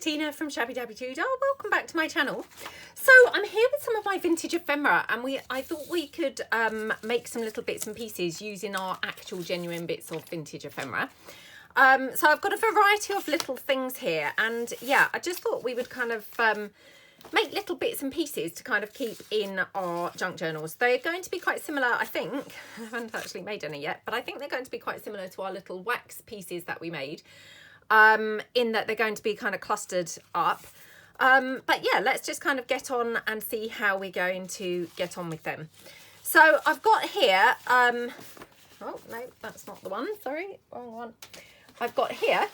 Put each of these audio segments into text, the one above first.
Tina from Shabbydabbydoodah. Welcome back to my channel. So I'm here with some of my vintage ephemera, and I thought we could make some little bits and pieces using our actual genuine bits of vintage ephemera. So I've got a variety of little things here, and yeah, I just thought we would kind of make little bits and pieces to kind of keep in our junk journals. They're going to be quite similar, I think. I haven't actually made any yet, but I think they're going to be quite similar to our little wax pieces that we made, in that they're going to be kind of clustered up. But yeah, let's just kind of get on and see how we're going to get on with them. So I've got here, oh no, that's not the one, sorry, wrong one. I've got here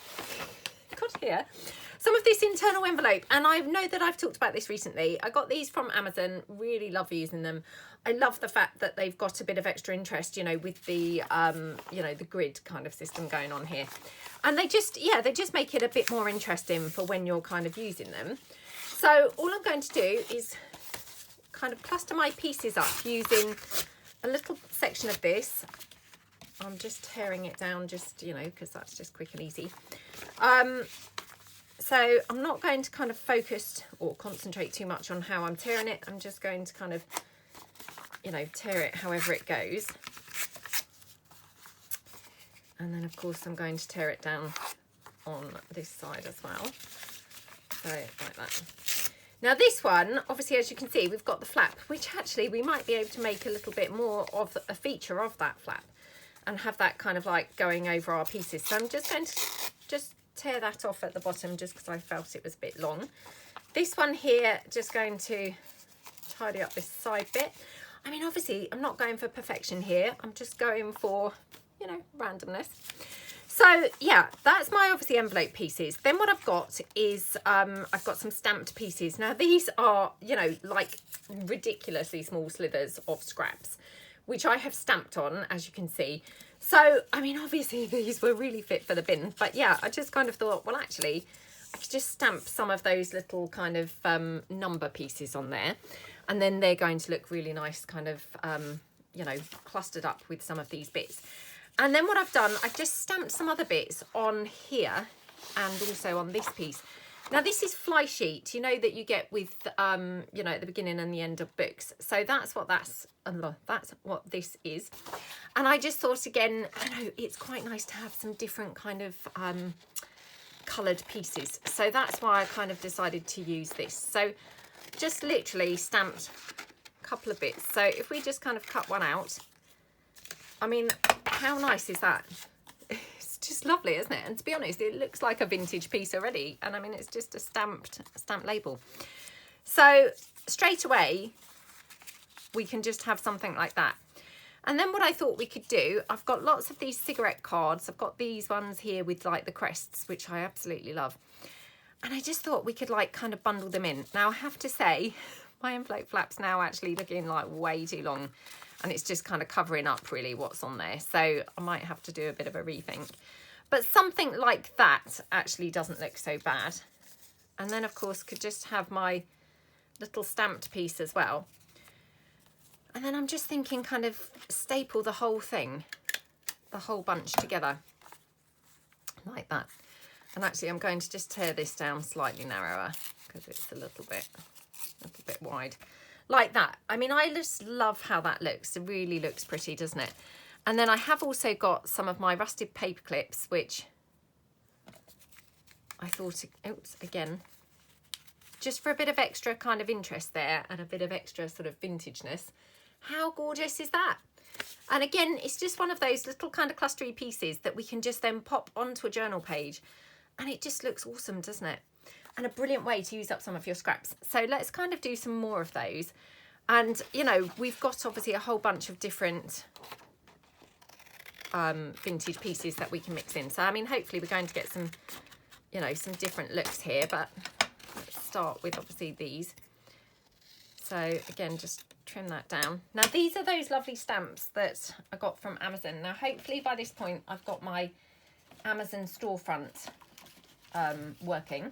some of this internal envelope, and I know that I've talked about this recently. I got these from Amazon, really love using them. I love the fact that they've got a bit of extra interest, you know, with the, you know, the grid kind of system going on here. And they just, yeah, they just make it a bit more interesting for when you're kind of using them. So all I'm going to do is kind of cluster my pieces up using a little section of this. I'm just tearing it down just, you know, because that's just quick and easy. So I'm not going to kind of focus or concentrate too much on how I'm tearing it. I'm just going to kind of, you know, tear it however it goes. And then of course I'm going to tear it down on this side as well. So like that. Now this one, obviously, as you can see, we've got the flap, which actually we might be able to make a little bit more of a feature of that flap and have that kind of like going over our pieces. So I'm just going to just tear that off at the bottom just because I felt it was a bit long. This one here, just going to tidy up this side bit. I mean, obviously I'm not going for perfection here. I'm just going for, you know, randomness. So yeah, that's my obviously envelope pieces. Then what I've got is I've got some stamped pieces. Now these are, you know, like ridiculously small slithers of scraps, which I have stamped on, as you can see. So, I mean, obviously these were really fit for the bin, but yeah, I just kind of thought, well, actually, I could just stamp some of those little kind of number pieces on there, and then they're going to look really nice, kind of, you know, clustered up with some of these bits. And then what I've done, I've just stamped some other bits on here and also on this piece. Now this is fly sheet, you know, that you get with, you know, at the beginning and the end of books. So that's what that's what this is. And I just thought, again, you know, it's quite nice to have some different kind of coloured pieces. So that's why I kind of decided to use this. So just literally stamped a couple of bits. So if we just kind of cut one out, I mean, how nice is that? It's just lovely, isn't it? And to be honest, it looks like a vintage piece already. And I mean, it's just a stamped label. So straight away, we can just have something like that. And then what I thought we could do, I've got lots of these cigarette cards. I've got these ones here with like the crests, which I absolutely love. And I just thought we could like kind of bundle them in. Now I have to say, my envelope flap's now actually looking like way too long. And it's just kind of covering up really what's on there. So I might have to do a bit of a rethink. But something like that actually doesn't look so bad. And then of course could just have my little stamped piece as well. And then I'm just thinking kind of staple the whole thing, the whole bunch together like that. And actually I'm going to just tear this down slightly narrower because it's a little bit wide. Like that. I mean, I just love how that looks. It really looks pretty, doesn't it? And then I have also got some of my rusted paper clips, which I thought, oops, again, just for a bit of extra kind of interest there and a bit of extra sort of vintageness. How gorgeous is that? And again, it's just one of those little kind of clustery pieces that we can just then pop onto a journal page. And it just looks awesome, doesn't it? And a brilliant way to use up some of your scraps. So let's kind of do some more of those. And, you know, we've got obviously a whole bunch of different vintage pieces that we can mix in. So, I mean, hopefully we're going to get some, you know, some different looks here. But let's start with obviously these. So, again, just trim that down. Now, these are those lovely stamps that I got from Amazon. Now, hopefully by this point, I've got my Amazon storefront working.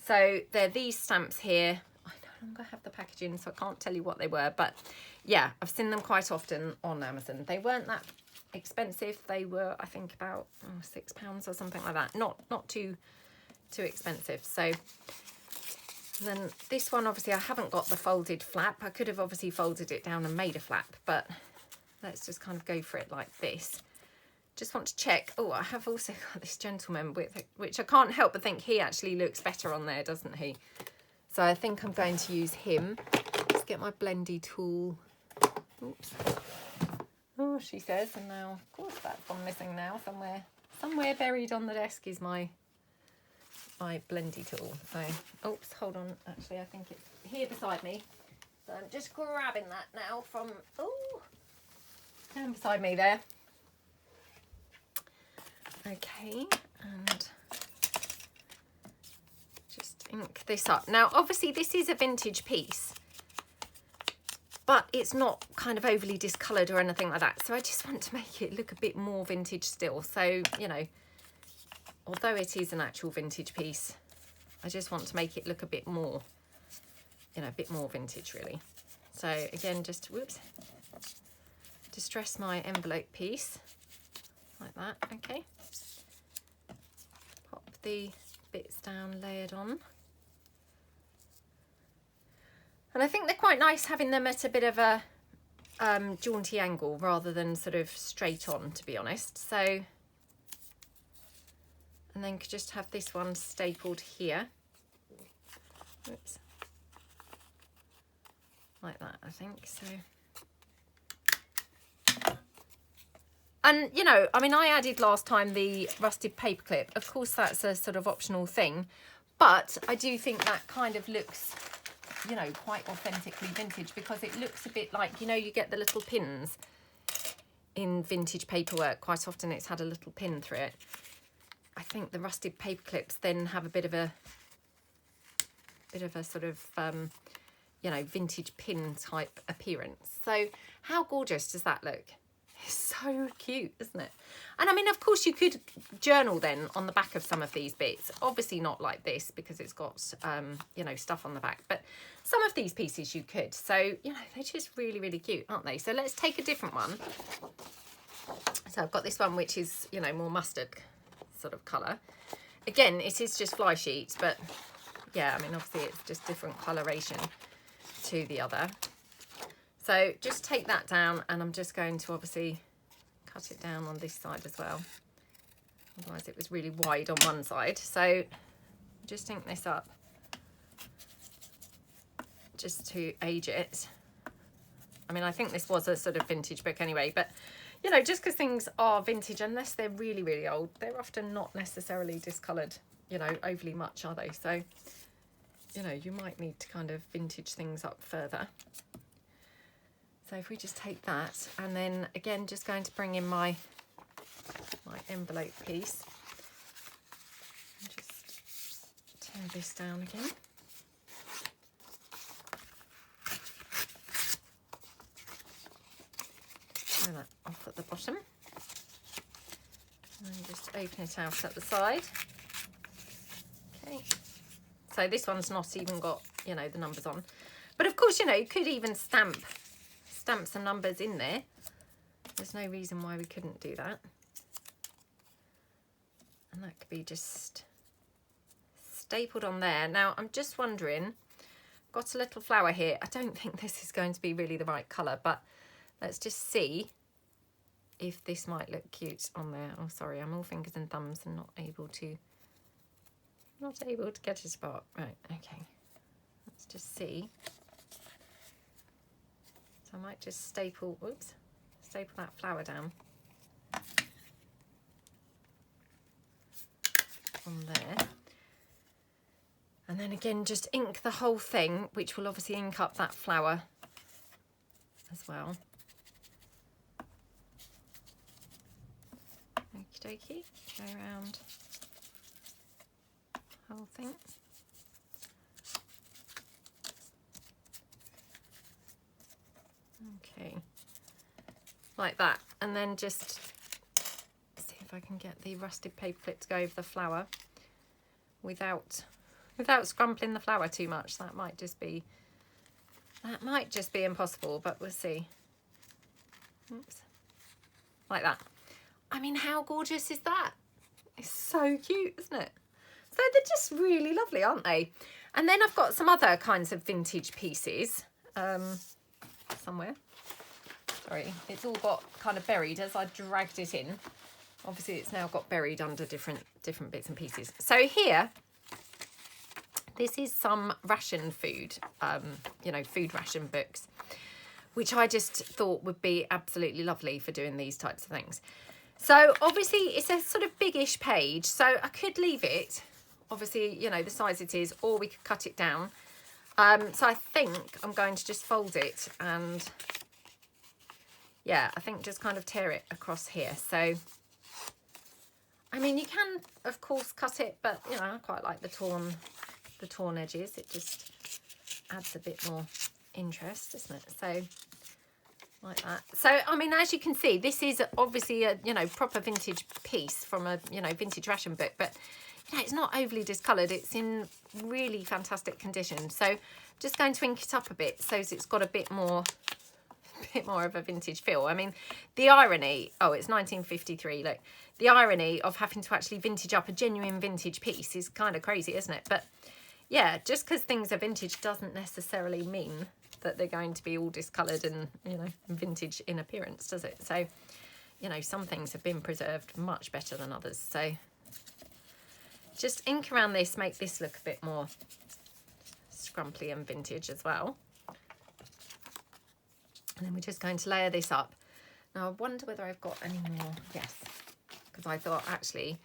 So they're these stamps here. I no longer have the packaging, so I can't tell you what they were. But yeah, I've seen them quite often on Amazon. They weren't that expensive. They were, I think, about £6 or something like that. Not too too expensive. So then this one, obviously I haven't got the folded flap. I could have obviously folded it down and made a flap, but let's just kind of go for it like this. Just want to check. Oh, I have also got this gentleman with, which I can't help but think he actually looks better on there, doesn't he? So I think I'm going to use him. Let's get my blendy tool. Oops. Oh, she says, and now, of course, that's one missing now somewhere. Somewhere buried on the desk is my blendy tool. So, oops, hold on. Actually, I think it's here beside me. So I'm just grabbing that now from, oh, down beside me there. Okay, and just ink this up. Now, obviously, this is a vintage piece, but it's not kind of overly discoloured or anything like that. So I just want to make it look a bit more vintage still. So, you know, although it is an actual vintage piece, I just want to make it look a bit more, you know, a bit more vintage really. So again, just, whoops, distress my envelope piece like that, okay. Pop the bits down layered on. And I think they're quite nice having them at a bit of a jaunty angle rather than sort of straight on, to be honest. So, and then could just have this one stapled here. Oops. Like that, I think, so. And, you know, I mean, I added last time the rusted paperclip. Of course, that's a sort of optional thing. But I do think that kind of looks, you know, quite authentically vintage, because it looks a bit like, you know, you get the little pins in vintage paperwork. Quite often it's had a little pin through it. I think the rusted paper clips then have a bit of a sort of, you know, vintage pin type appearance. So how gorgeous does that look? It's so cute, isn't it? And I mean, of course, you could journal then on the back of some of these bits. Obviously not like this because it's got, you know, stuff on the back. But some of these pieces you could. So, you know, they're just really, really cute, aren't they? So let's take a different one. So I've got this one, which is, you know, more mustard sort of colour. Again, it is just fly sheets, but yeah, I mean, obviously it's just different coloration to the other. So just take that down, and I'm just going to obviously cut it down on this side as well. Otherwise it was really wide on one side. So just ink this up just to age it. I mean, I think this was a sort of vintage book anyway, but you know, just because things are vintage, unless they're really, really old, they're often not necessarily discoloured, you know, overly much, are they? So, you know, you might need to kind of vintage things up further. So if we just take that, and then again, just going to bring in my envelope piece. And just tear this down again. Tear that off at the bottom. And just open it out at the side. Okay. So this one's not even got, you know, the numbers on. But of course, you know, you could even stamp some numbers in there. There's no reason why we couldn't do that. And that could be just stapled on there. Now, I'm just wondering, got a little flower here. I don't think this is going to be really the right colour, but let's just see if this might look cute on there. Oh, sorry, I'm all fingers and thumbs and not able to get a spot. Right, okay. Let's just see. So I might just staple that flower down on there. And then again, just ink the whole thing, which will obviously ink up that flower as well. Okie dokie, go around the whole thing. Okay, like that, and then just see if I can get the rusted paper clip to go over the flower without scrumpling the flower too much. That might just be impossible, but we'll see. Oops. Like that. I mean, how gorgeous is that? It's so cute, isn't it? So they're just really lovely, aren't they? And then I've got some other kinds of vintage pieces somewhere. Sorry, it's all got kind of buried as I dragged it in. Obviously, it's now got buried under different bits and pieces. So here, this is some ration food, you know, food ration books, which I just thought would be absolutely lovely for doing these types of things. So obviously, it's a sort of biggish page, so I could leave it, obviously, you know, the size it is, or we could cut it down. So I think I'm going to just fold it and, yeah, I think just kind of tear it across here. So, I mean, you can, of course, cut it, but, you know, I quite like the torn edges. It just adds a bit more interest, doesn't it? So, like that. So, I mean, as you can see, this is obviously a, you know, proper vintage piece from a, you know, vintage ration book, but, you know, it's not overly discoloured. It's in really fantastic condition. So, just going to ink it up a bit so it's got a bit more of a vintage feel. I mean, the irony, oh, it's 1953, look. The irony of having to actually vintage up a genuine vintage piece is kind of crazy, isn't it? But, yeah, just because things are vintage doesn't necessarily mean that they're going to be all discoloured and, you know, vintage in appearance, does it? So, you know, some things have been preserved much better than others. So, just ink around this, make this look a bit more scrumply and vintage as well. And then we're just going to layer this up. Now, I wonder whether I've got any more. Yes, because I thought, actually,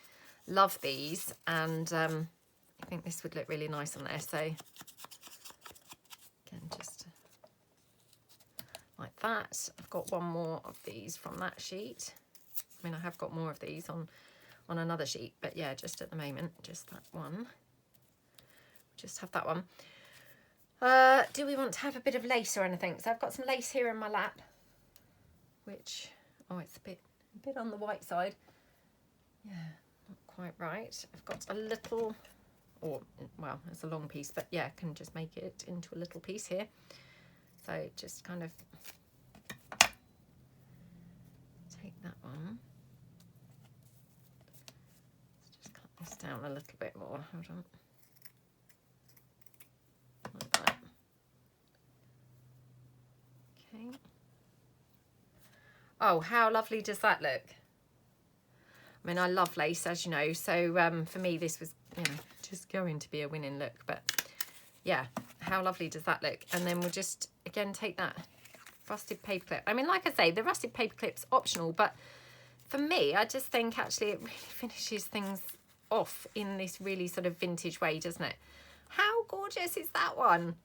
love these. And I think this would look really nice on there. So, again, just like that. I've got one more of these from that sheet. I mean, I have got more of these on another sheet. But, yeah, just at the moment, just that one. Just have that one. Do we want to have a bit of lace or anything? So I've got some lace here in my lap, which, oh, it's a bit on the white side. Yeah, not quite right. I've got a little, or, well, it's a long piece, but yeah, I can just make it into a little piece here. So just kind of take that one. Let's just cut this down a little bit more. Hold on. Like that. Okay. Oh, how lovely does that look? I mean, I love lace, as you know, so for me this was, you know, just going to be a winning look. But yeah, how lovely does that look? And then we'll just again take that rusted paper clip. I mean, like I say, the rusted paper clip's optional, but for me, I just think actually it really finishes things off in this really sort of vintage way, doesn't it? How gorgeous is that one?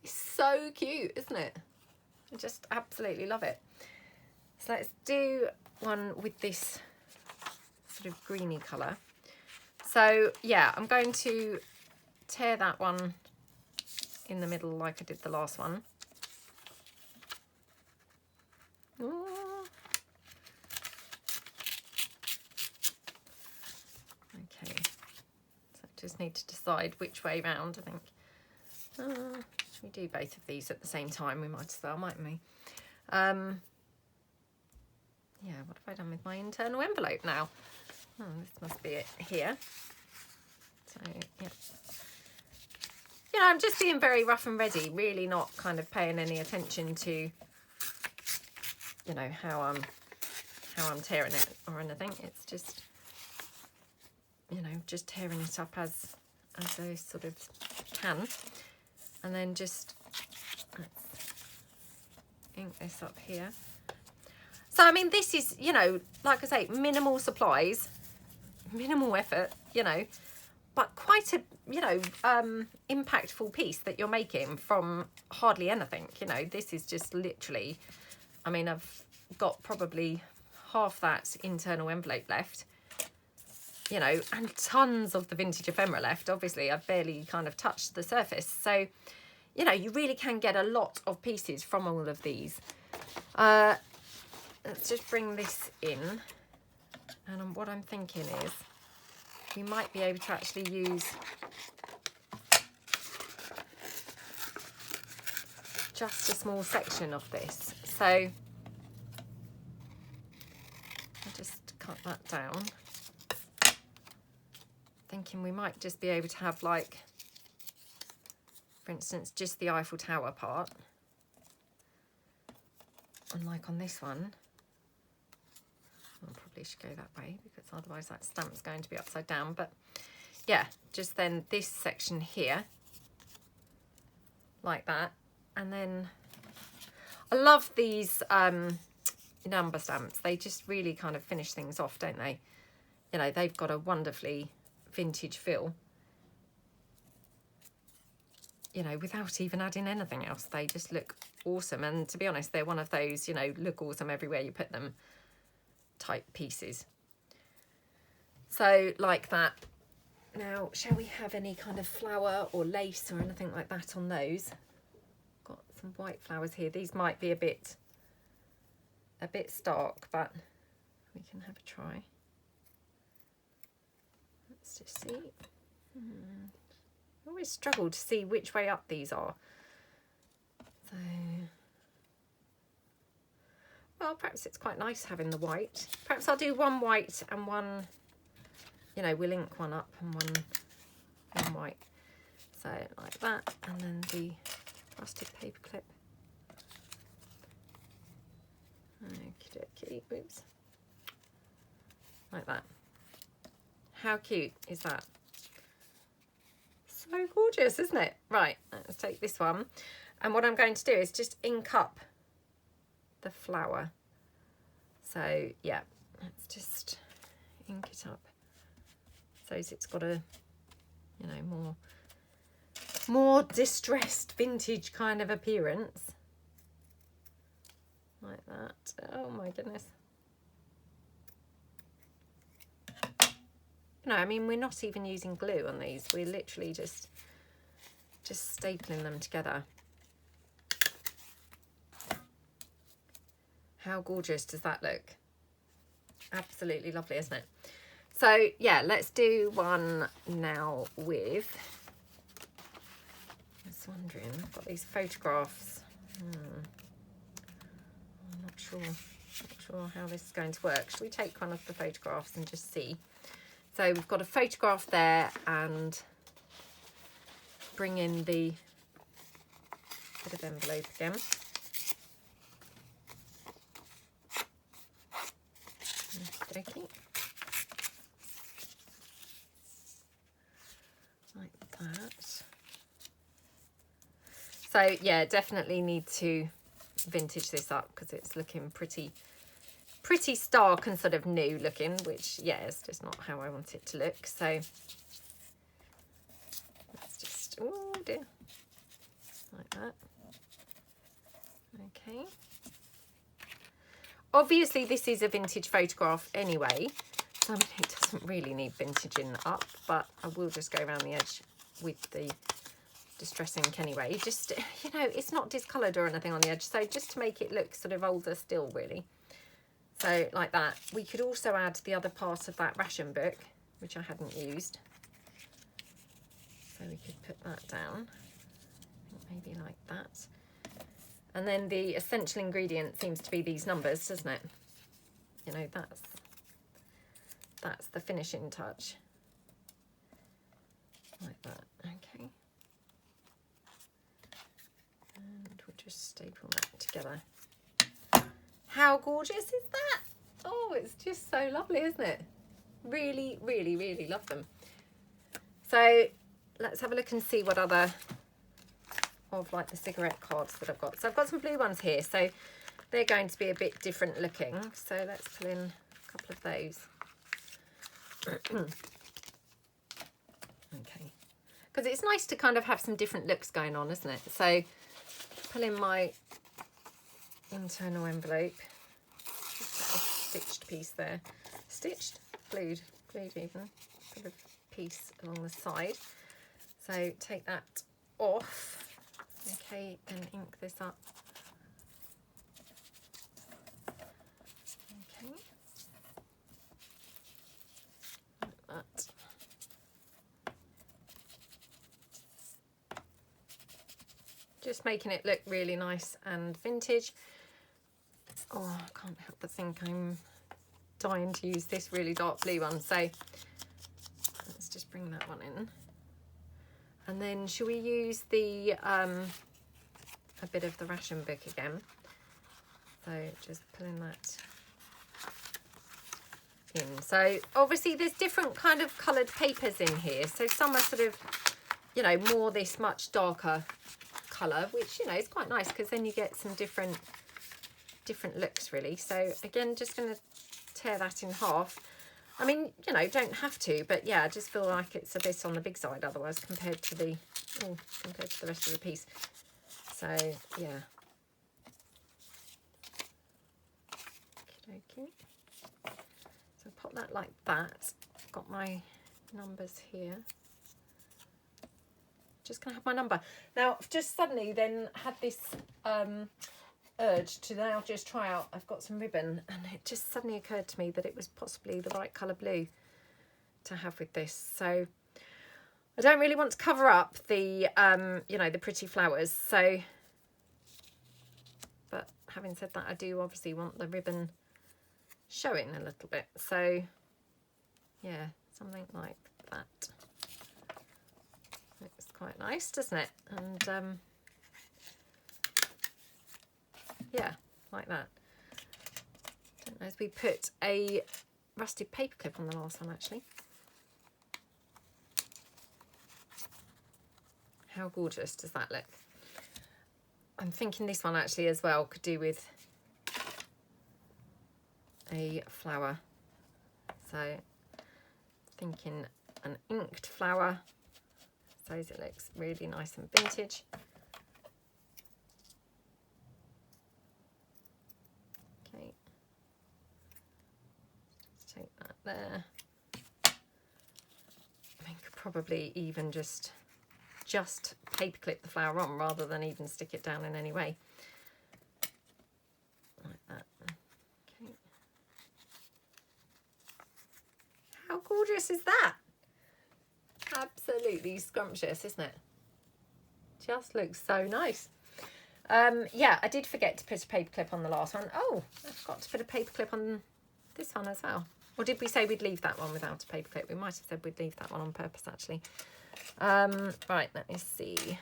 It's so cute, isn't it? I just absolutely love it. So let's do one with this sort of greeny colour. So yeah, I'm going to tear that one in the middle like I did the last one. Ooh. Okay. Just need to decide which way round, I think. Should we do both of these at the same time? We might as well, mightn't we? Yeah, what have I done with my internal envelope now? Oh, this must be it here. So, yeah. You know, I'm just being very rough and ready, really not kind of paying any attention to, you know, how I'm tearing it or anything. It's just, you know, just tearing it up as I sort of can. And then just let's ink this up here. So, I mean, this is, you know, like I say, minimal supplies, minimal effort, you know, but quite a, you know, impactful piece that you're making from hardly anything. You know, this is just literally, I mean, I've got probably half that internal envelope left. You know, and tons of the vintage ephemera left. Obviously, I've barely kind of touched the surface. So, you know, you really can get a lot of pieces from all of these. Let's just bring this in. And what I'm thinking is we might be able to actually use just a small section of this. So, I'll just cut that down. thinking we might just be able to have, like, for instance, just the Eiffel Tower part. Unlike on this one, I probably should go that way because otherwise that stamp's going to be upside down. But yeah, just then this section here, like that. And then I love these number stamps. They just really kind of finish things off, don't they? You know, they've got a wonderfully vintage feel. You know, without even adding anything else, they just look awesome. And to be honest, they're one of those, you know, look awesome everywhere you put them type pieces. So like that. Now, shall we have any kind of flower or lace or anything like that on those? Got some white flowers here. These might be a bit stark, but we can have a try. Let's just see. I always struggle to see which way up these are. So, well, perhaps it's quite nice having the white. Perhaps I'll do one white and one, you know, we'll ink one up and one white. So like that, and then the rusted paper clip. Okie dokie, oops. Like that. How cute is that? So gorgeous, isn't it? Right, let's take this one. And what I'm going to do is just ink up the flower. So yeah, let's just ink it up so it's got a, you know, more distressed vintage kind of appearance. Like that. Oh my goodness. No, I mean, we're not even using glue on these. We're literally just stapling them together. How gorgeous does that look? Absolutely lovely, isn't it? So yeah, let's do one now with, I was wondering, I've got these photographs. I'm not sure how this is going to work. Should we take one of the photographs and just see? So we've got a photograph there and bring in the bit of envelope again. Okay. Like that. So yeah, definitely need to vintage this up because it's looking pretty stark and sort of new looking, which yeah, is just not how I want it to look. So let's just, oh dear, like that. Okay. Obviously this is a vintage photograph anyway, so I mean, it doesn't really need vintaging up, but I will just go around the edge with the distress ink anyway. Just, you know, it's not discoloured or anything on the edge, so just to make it look sort of older still, really. So like that. We could also add the other part of that ration book, which I hadn't used. So we could put that down, maybe like that. And then the essential ingredient seems to be these numbers, doesn't it? You know, that's the finishing touch. Like that, okay. And we'll just staple that together. How gorgeous is that? Oh, it's just so lovely, isn't it? Really, really, really love them. So let's have a look and see what other of like the cigarette cards that I've got. So I've got some blue ones here, so they're going to be a bit different looking. So let's pull in a couple of those. Okay, because it's nice to kind of have some different looks going on, isn't it? So pull in my internal envelope. Just a stitched piece there. Stitched? Glued even. Sort of piece along the side. So take that off. Okay, and ink this up. Okay. Like that. Just making it look really nice and vintage. Oh, I can't help but think I'm dying to use this really dark blue one. So let's just bring that one in. And then shall we use the a bit of the ration book again? So just pulling that in. So obviously there's different kind of coloured papers in here. So some are sort of, you know, more this much darker colour, which, you know, is quite nice because then you get some different looks really. So again, just going to tear that in half. I mean, you know, don't have to, but yeah, I just feel like it's a bit on the big side otherwise compared to the rest of the piece. So yeah. Okay. So pop that like that. Got my numbers here. Just gonna have my number. Now I've just suddenly then had this urge to now just try out. I've got some ribbon and it just suddenly occurred to me that it was possibly the right colour blue to have with this. So I don't really want to cover up the you know, the pretty flowers. So, but having said that, I do obviously want the ribbon showing a little bit. So yeah, something like that. It's quite nice, doesn't it? And yeah, like that. Don't know if we put a rusted paper clip on the last one actually. How gorgeous does that look? I'm thinking this one actually as well could do with a flower. So thinking an inked flower, so it looks really nice and vintage. Okay, let's take that there. I mean, could probably even just paper clip the flower on rather than even stick it down in any way. Like that. Okay. How gorgeous is that? Absolutely scrumptious, isn't it? Just looks so nice. Yeah, I did forget to put a paper clip on the last one. Oh, I forgot to put a paper clip on this one as well. Or did we say we'd leave that one without a paper clip? We might have said we'd leave that one on purpose actually. Right, let me see.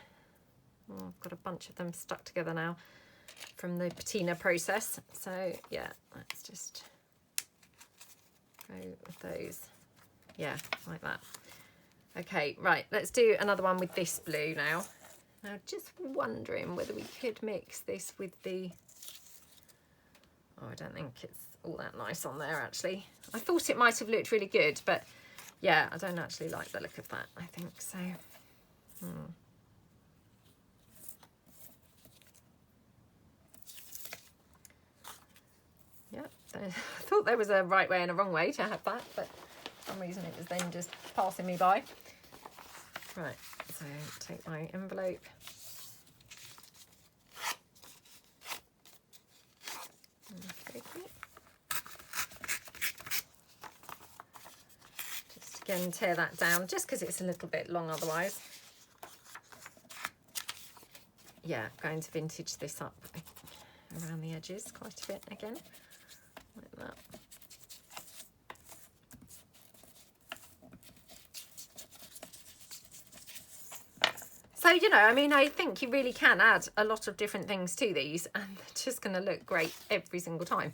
Oh, I've got a bunch of them stuck together now from the patina process. So yeah, let's just go with those. Yeah, like that. Okay, right, let's do another one with this blue now. Now, just wondering whether we could mix this with the... Oh, I don't think it's all that nice on there, actually. I thought it might have looked really good, but yeah, I don't actually like the look of that, I think, so... Yeah, I thought there was a right way and a wrong way to have that, but for some reason it was then just passing me by. Right, so take my envelope. Okay. Just again tear that down, just because it's a little bit long otherwise. Yeah, going to vintage this up around the edges quite a bit again, like that. So, you know, I mean, I think you really can add a lot of different things to these and they're just going to look great every single time.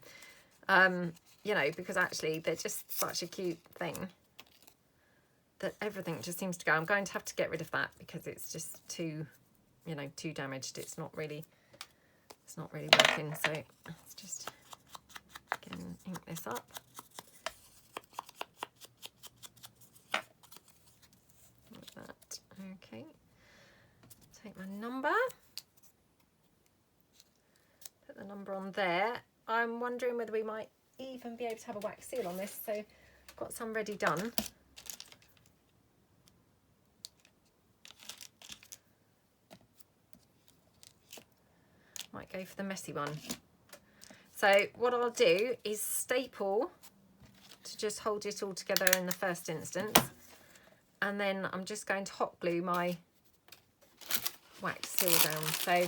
You know, because actually they're just such a cute thing that everything just seems to go. I'm going to have to get rid of that because it's just too, you know, too damaged. It's not really working. So let's just, again, ink this up. Like that. Okay. Take my number, put the number on there. I'm wondering whether we might even be able to have a wax seal on this, so I've got some ready done. Might go for the messy one. So what I'll do is staple to just hold it all together in the first instance, and then I'm just going to hot glue my wax seal down. So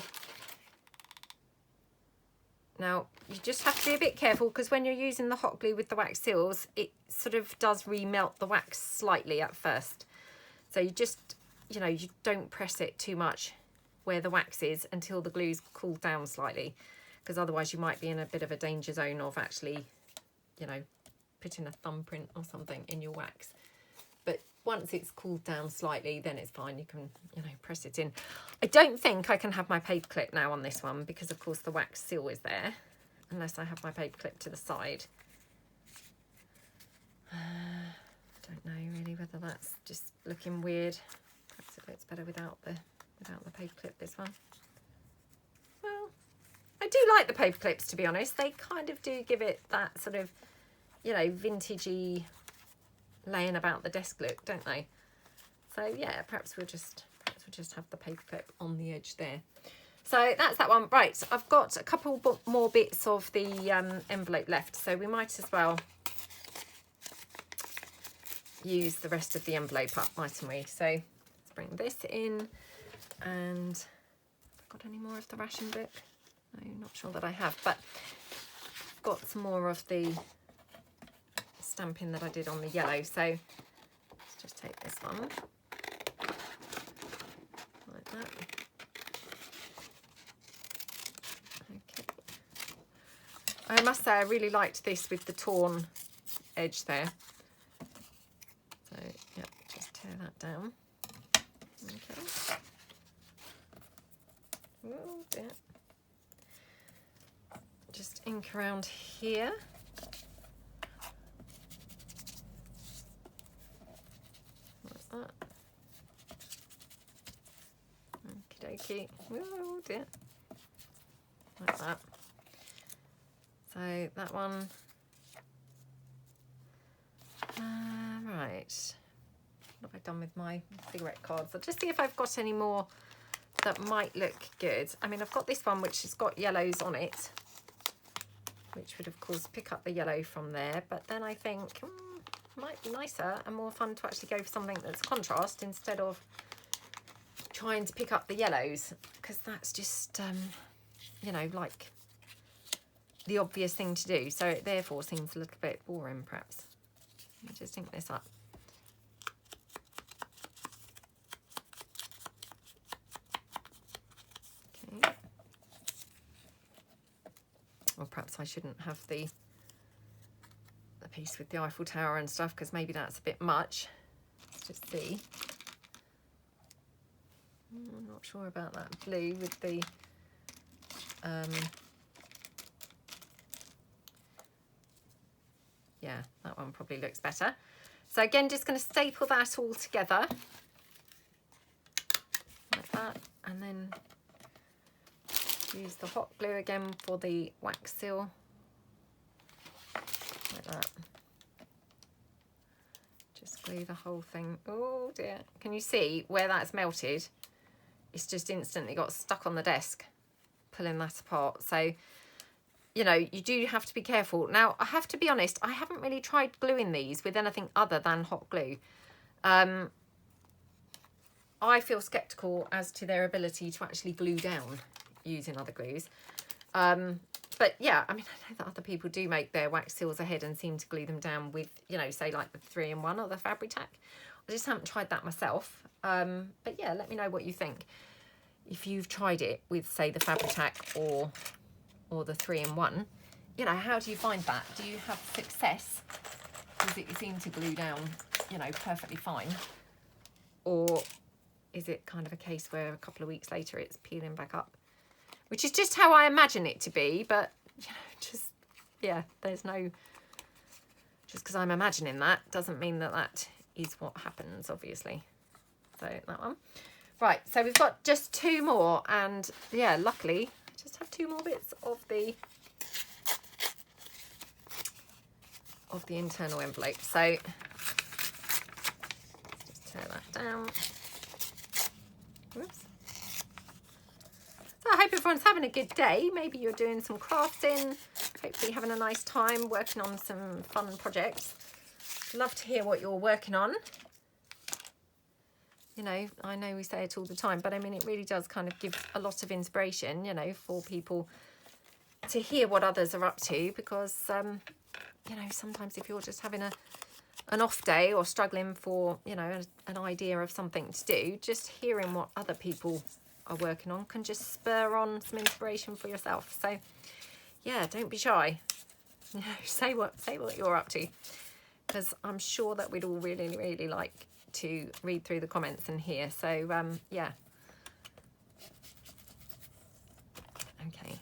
now you just have to be a bit careful because when you're using the hot glue with the wax seals, it sort of does remelt the wax slightly at first. So you just, you know, you don't press it too much where the wax is until the glue's cooled down slightly, because otherwise you might be in a bit of a danger zone of actually, you know, putting a thumbprint or something in your wax. But once it's cooled down slightly, then it's fine. You can, you know, press it in. I don't think I can have my paper clip now on this one because, of course, the wax seal is there, unless I have my paper clip to the side. Don't know really whether that's just looking weird. Perhaps it looks better without the paper clip, this one. Well, I do like the paper clips, to be honest. They kind of do give it that sort of, you know, vintagey laying about the desk look, don't they? So yeah, perhaps we'll just have the paper clip on the edge there. So that's that one. Right, so I've got a couple more bits of the envelope left, so we might as well use the rest of the envelope up, mightn't we? So let's bring this in. And have I got any more of the ration book? No, not sure that I have, but I've got some more of the stamping that I did on the yellow. So let's just take this one like that. Okay. I must say I really liked this with the torn edge there. So yeah, just tear that down. Okay. Oh dear. Just ink around here. Like that. Okie dokie. Oh dear. Like that. So that one. Right. What have I done with my cigarette cards? I'll just see if I've got any more that might look good. I mean, I've got this one which has got yellows on it, which would of course pick up the yellow from there, but then I think might be nicer and more fun to actually go for something that's contrast instead of trying to pick up the yellows, because that's just you know, like the obvious thing to do, so it therefore seems a little bit boring perhaps. Let me just ink this up. Or perhaps I shouldn't have the piece with the Eiffel Tower and stuff, because maybe that's a bit much. Let's just see. I'm not sure about that blue with the yeah, that one probably looks better. So again, just going to staple that all together like that, and then use the hot glue again for the wax seal, like that. Just glue the whole thing. Oh dear, can you see where that's melted? It's just instantly got stuck on the desk, pulling that apart. So, you know, you do have to be careful. Now, I have to be honest, I haven't really tried gluing these with anything other than hot glue. I feel sceptical as to their ability to actually glue down using other glues. But yeah, I mean, I know that other people do make their wax seals ahead and seem to glue them down with, you know, say like the 3-in-1 or the Fabri-Tac. I just haven't tried that myself. But yeah, let me know what you think. If you've tried it with, say, the Fabri-Tac or the 3-in-1, you know, how do you find that? Do you have success? Does it seem to glue down, you know, perfectly fine? Or is it kind of a case where a couple of weeks later it's peeling back up? Which is just how I imagine it to be, but, you know, just, yeah, there's no, just because I'm imagining that doesn't mean that that is what happens, obviously. So that one. Right, so we've got just 2 more, and yeah, luckily, I just have 2 more bits of the internal envelope. So let's just tear that down. Whoops. So I hope everyone's having a good day. Maybe you're doing some crafting, hopefully having a nice time working on some fun projects. Love to hear what you're working on. You know, I know we say it all the time, but I mean, it really does kind of give a lot of inspiration, you know, for people to hear what others are up to, because, you know, sometimes if you're just having a an off day or struggling for, you know, an idea of something to do, just hearing what other people are working on can just spur on some inspiration for yourself. So yeah, don't be shy. You know, say what you're up to, because I'm sure that we'd all really like to read through the comments and hear. So yeah. Okay.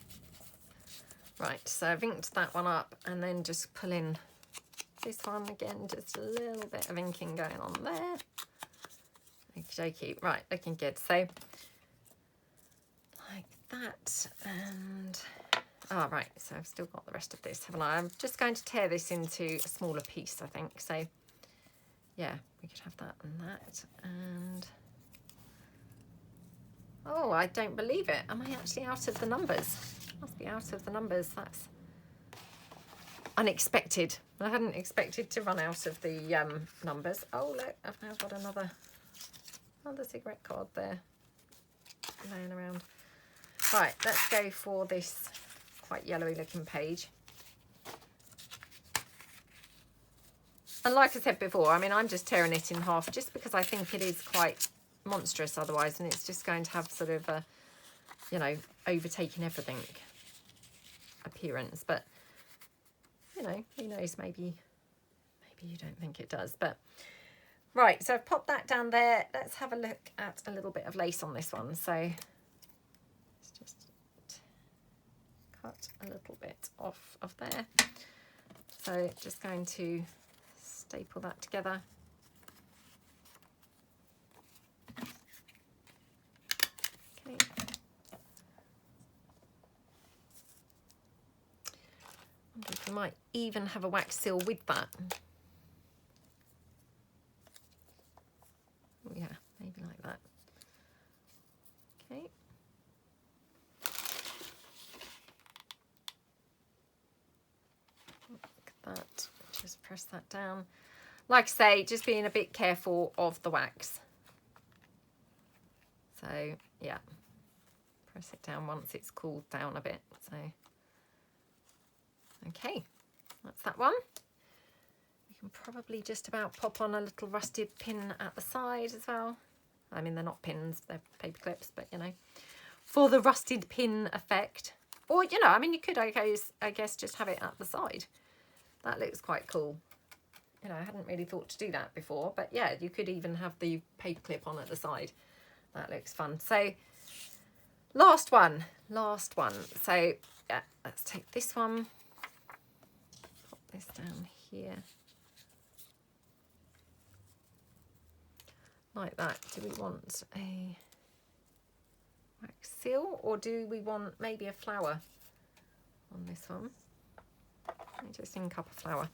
Right, so I've inked that one up, and then just pull in this one again, just a little bit of inking going on there. Okie dokie. Right, looking good. So like that, and right, so I've still got the rest of this, haven't I? I'm just going to tear this into a smaller piece, I think. So yeah, we could have that and that, and oh, I don't believe it. Am I actually out of the numbers? Must be out of the numbers. That's unexpected. I hadn't expected to run out of the numbers. Oh look, I've now got another cigarette card there laying around. Right, let's go for this quite yellowy looking page. And like I said before, I mean, I'm just tearing it in half just because I think it is quite monstrous otherwise, and it's just going to have sort of a, you know, overtaking everything appearance. But you know, who knows, maybe you don't think it does. But right, so I've popped that down there. Let's have a look at a little bit of lace on this one. So let's just cut a little bit off of there. So just going to staple that together. Okay. I wonder if we might even have a wax seal with that. Oh, yeah, maybe like that. Okay. Look at that. Just press that down. Like I say, just being a bit careful of the wax. So yeah, press it down once it's cooled down a bit. So okay, that's that one. You can probably just about pop on a little rusted pin at the side as well. I mean, they're not pins, they're paper clips, but you know, for the rusted pin effect. Or, you know, I mean, you could, I guess just have it at the side. That looks quite cool. You know, I hadn't really thought to do that before, but yeah, you could even have the paper clip on at the side. That looks fun. So last one. So yeah, let's take this one, pop this down here like that. Do we want a wax seal, or do we want maybe a flower on this one? Let me just ink up a flower.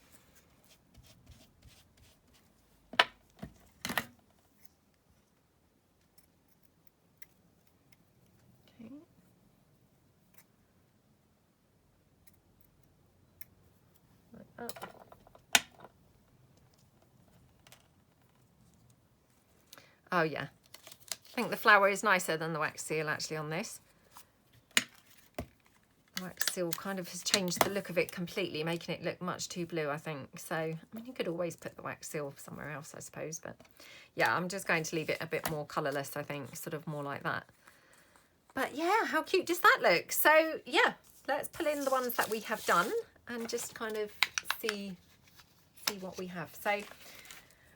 Oh. Oh yeah, I think the flower is nicer than the wax seal actually on this. The wax seal kind of has changed the look of it completely, making it look much too blue, I think. So, I mean, you could always put the wax seal somewhere else, I suppose, but yeah, I'm just going to leave it a bit more colourless, I think, sort of more like that. But yeah, how cute does that look? So yeah, let's pull in the ones that we have done and just kind of see what we have. So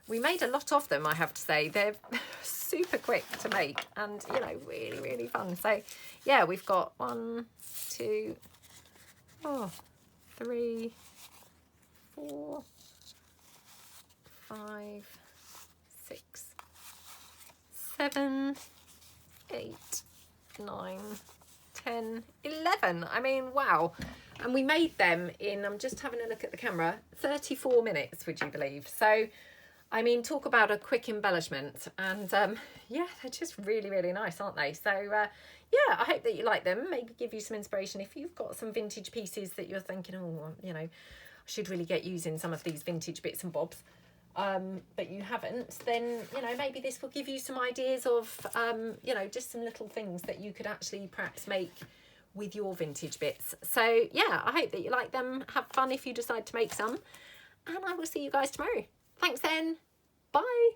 we made a lot of them, I have to say. They're super quick to make and, you know, really fun. So yeah, we've got 1, 2, 3, 4, 5, 6, 7, 8, 9, 10, 11. I mean, wow. And we made them in, I'm just having a look at the camera, 34 minutes, would you believe? So, I mean, talk about a quick embellishment. And yeah, they're just really nice, aren't they? So, yeah, I hope that you like them. Maybe give you some inspiration if you've got some vintage pieces that you're thinking, oh, you know, I should really get using some of these vintage bits and bobs. But you haven't, then, you know, maybe this will give you some ideas of, you know, just some little things that you could actually perhaps make with your vintage bits. So yeah, I hope that you like them. Have fun if you decide to make some, and I will see you guys tomorrow. Thanks then. Bye.